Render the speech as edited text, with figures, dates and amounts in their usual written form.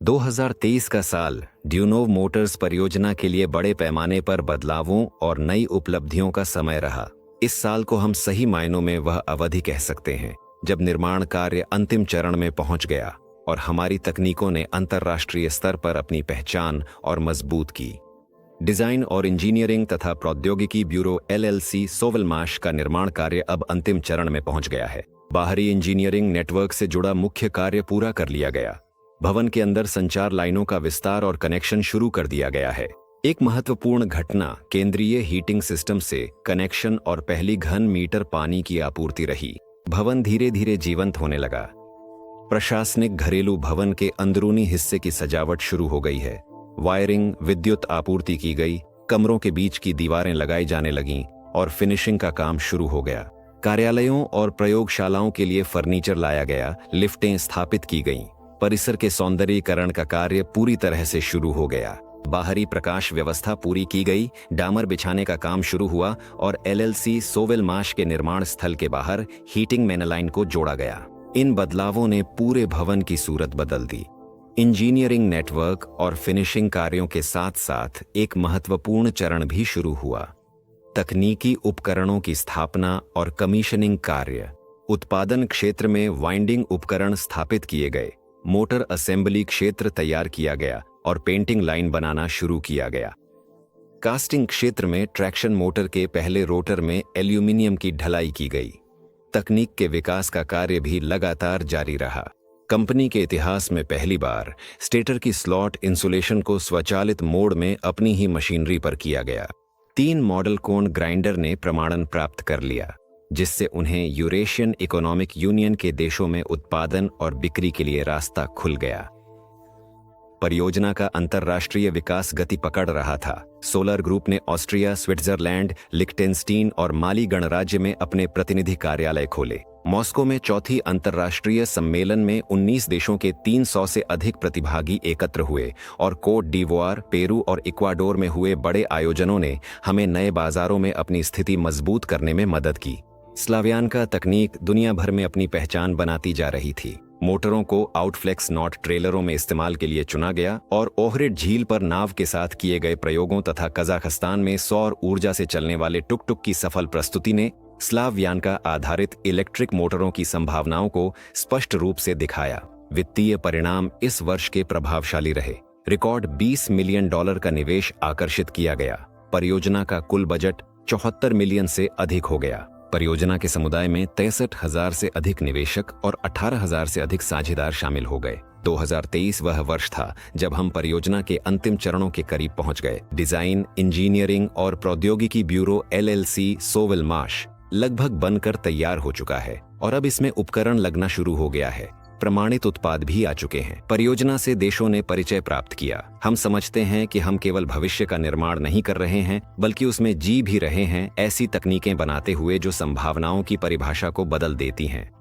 2023 का साल ड्यूनोव मोटर्स परियोजना के लिए बड़े पैमाने पर बदलावों और नई उपलब्धियों का समय रहा। इस साल को हम सही मायनों में वह अवधि कह सकते हैं जब निर्माण कार्य अंतिम चरण में पहुंच गया और हमारी तकनीकों ने अंतर्राष्ट्रीय स्तर पर अपनी पहचान और मजबूत की। डिजाइन और इंजीनियरिंग तथा प्रौद्योगिकी ब्यूरो LLC सोवलमाश का निर्माण कार्य अब अंतिम चरण में पहुंच गया है। बाहरी इंजीनियरिंग नेटवर्क से जुड़ा मुख्य कार्य पूरा कर लिया गया। भवन के अंदर संचार लाइनों का विस्तार और कनेक्शन शुरू कर दिया गया है। एक महत्वपूर्ण घटना केंद्रीय हीटिंग सिस्टम से कनेक्शन और पहली घन मीटर पानी की आपूर्ति रही। भवन धीरे धीरे जीवंत होने लगा। प्रशासनिक घरेलू भवन के अंदरूनी हिस्से की सजावट शुरू हो गई है। वायरिंग, विद्युत आपूर्ति की गई, कमरों के बीच की दीवारें लगाई जाने लगीं और फिनिशिंग का काम शुरू हो गया। कार्यालयों और प्रयोगशालाओं के लिए फर्नीचर लाया गया, लिफ्टें स्थापित की गईं। परिसर के सौंदर्यीकरण का कार्य पूरी तरह से शुरू हो गया। बाहरी प्रकाश व्यवस्था पूरी की गई, डामर बिछाने का काम शुरू हुआ और LLC सोवलमाश के निर्माण स्थल के बाहर हीटिंग मेनलाइन को जोड़ा गया। इन बदलावों ने पूरे भवन की सूरत बदल दी। इंजीनियरिंग नेटवर्क और फिनिशिंग कार्यों के साथ साथ एक महत्वपूर्ण चरण भी शुरू हुआ। तकनीकी उपकरणों की स्थापना और कमीशनिंग कार्य। उत्पादन क्षेत्र में वाइंडिंग उपकरण स्थापित किए गए, मोटर असेंबली क्षेत्र तैयार किया गया और पेंटिंग लाइन बनाना शुरू किया गया। कास्टिंग क्षेत्र में ट्रैक्शन मोटर के पहले रोटर में एल्यूमिनियम की ढलाई की गई। तकनीक के विकास का कार्य भी लगातार जारी रहा। कंपनी के इतिहास में पहली बार स्टेटर की स्लॉट इंसुलेशन को स्वचालित मोड में अपनी ही मशीनरी पर किया गया। 3 मॉडल कोन ग्राइंडर ने प्रमाणन प्राप्त कर लिया, जिससे उन्हें यूरेशियन इकोनॉमिक यूनियन के देशों में उत्पादन और बिक्री के लिए रास्ता खुल गया। परियोजना का अंतर्राष्ट्रीय विकास गति पकड़ रहा था। सोलर ग्रुप ने ऑस्ट्रिया, स्विट्जरलैंड, लिक्टेनस्टीन और माली गणराज्य में अपने प्रतिनिधि कार्यालय खोले। मॉस्को में चौथी अंतर्राष्ट्रीय सम्मेलन में 19 देशों के 300 से अधिक प्रतिभागी एकत्र हुए और कोट डिवोआर, पेरू और इक्वाडोर में हुए बड़े आयोजनों ने हमें नए बाजारों में अपनी स्थिति मजबूत करने में मदद की। स्लावियानका तकनीक दुनिया भर में अपनी पहचान बनाती जा रही थी। मोटरों को आउटफ्लेक्स नॉट ट्रेलरों में इस्तेमाल के लिए चुना गया और ओहरिड झील पर नाव के साथ किए गए प्रयोगों तथा कजाकिस्तान में सौर ऊर्जा से चलने वाले टुक-टुक की सफल प्रस्तुति ने स्लावियानका आधारित इलेक्ट्रिक मोटरों की संभावनाओं को स्पष्ट रूप से दिखाया। वित्तीय परिणाम इस वर्ष के प्रभावशाली रहे। रिकॉर्ड $20 मिलियन का निवेश आकर्षित किया गया। परियोजना का कुल बजट 74 मिलियन से अधिक हो गया। परियोजना के समुदाय में 63,000 से अधिक निवेशक और 18,000 से अधिक साझेदार शामिल हो गए। 2023 वह वर्ष था जब हम परियोजना के अंतिम चरणों के करीब पहुंच गए। डिजाइन, इंजीनियरिंग और प्रौद्योगिकी ब्यूरो LLC सोवलमाश लगभग बनकर तैयार हो चुका है और अब इसमें उपकरण लगना शुरू हो गया है। प्रमाणित उत्पाद भी आ चुके हैं। परियोजना से देशों ने परिचय प्राप्त किया। हम समझते हैं कि हम केवल भविष्य का निर्माण नहीं कर रहे हैं, बल्कि उसमें जी भी रहे हैं, ऐसी तकनीकें बनाते हुए जो संभावनाओं की परिभाषा को बदल देती हैं।